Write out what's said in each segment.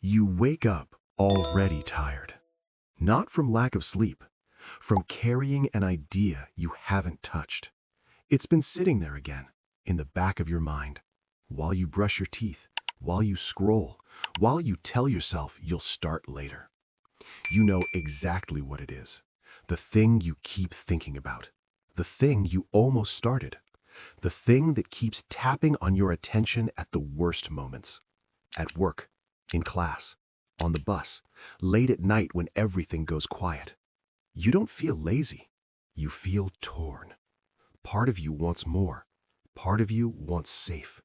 You wake up already tired. Not from lack of sleep, from carrying an idea you haven't touched. It's been sitting there again, in the back of your mind, while you brush your teeth, while you scroll, while you tell yourself you'll start later. You know exactly what it is. The thing you keep thinking about. The thing you almost started. The thing that keeps tapping on your attention at the worst moments. At work, in class, on the bus, late at night when everything goes quiet. You don't feel lazy. You feel torn. Part of you wants more. Part of you wants safe.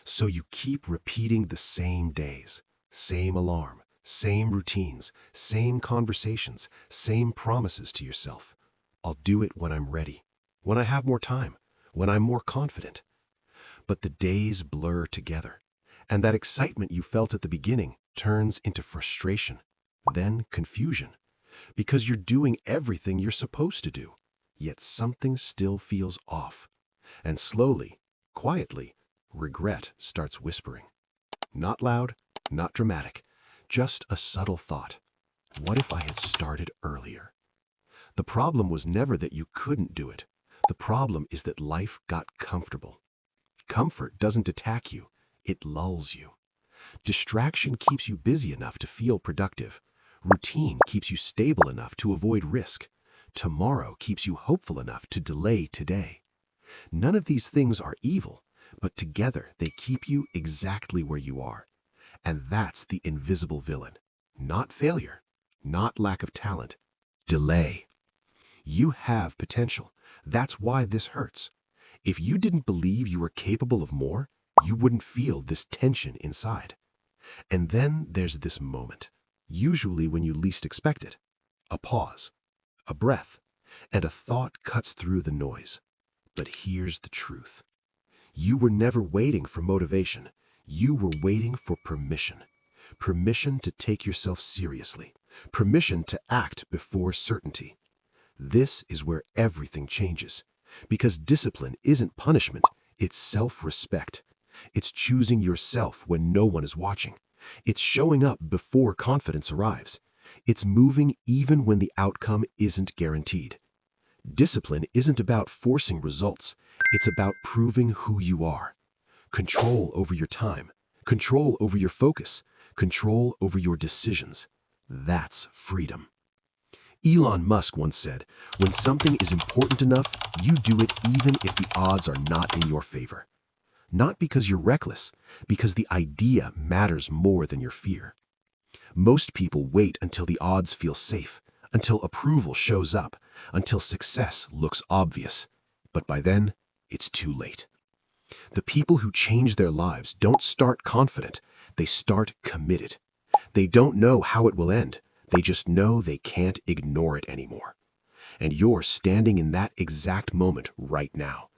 So you keep repeating the same days, same alarm, same routines, same conversations, same promises to yourself. I'll do it when I'm ready, when I have more time, when I'm more confident. But the days blur together, and that excitement you felt at the beginning turns into frustration, then confusion, because you're doing everything you're supposed to do, yet something still feels off. And slowly, quietly, regret starts whispering. Not loud, not dramatic, just a subtle thought. What if I had started earlier? The problem was never that you couldn't do it. The problem is that life got comfortable. Comfort doesn't attack you, it lulls you. Distraction keeps you busy enough to feel productive. Routine keeps you stable enough to avoid risk. Tomorrow keeps you hopeful enough to delay today. None of these things are evil, but together they keep you exactly where you are. And that's the invisible villain. Not failure, not lack of talent, delay. You have potential. That's why this hurts. If you didn't believe you were capable of more, you wouldn't feel this tension inside. And then there's this moment, usually when you least expect it. A pause, a breath, and a thought cuts through the noise. But here's the truth. You were never waiting for motivation. You were waiting for permission. Permission to take yourself seriously. Permission to act before certainty. This is where everything changes. Because discipline isn't punishment, it's self-respect. It's choosing yourself when no one is watching. It's showing up before confidence arrives. It's moving even when the outcome isn't guaranteed. Discipline isn't about forcing results. It's about proving who you are. Control over your time, control over your focus, control over your decisions. That's freedom. Elon Musk once said, when something is important enough, you do it even if the odds are not in your favor. Not because you're reckless, because the idea matters more than your fear. Most people wait until the odds feel safe, until approval shows up, until success looks obvious. But by then, it's too late. The people who change their lives don't start confident, they start committed. They don't know how it will end. They just know they can't ignore it anymore. And you're standing in that exact moment right now.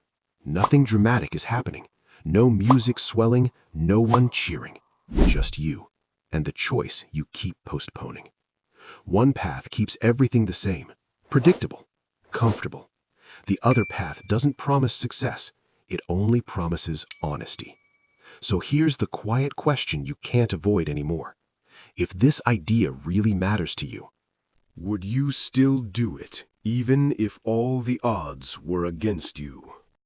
Nothing dramatic is happening. No music swelling, no one cheering. Just you and the choice you keep postponing. One path keeps everything the same, predictable, comfortable. The other path doesn't promise success. It only promises honesty. So here's the quiet question you can't avoid anymore. If this idea really matters to you, would you still do it, even if all the odds were against you?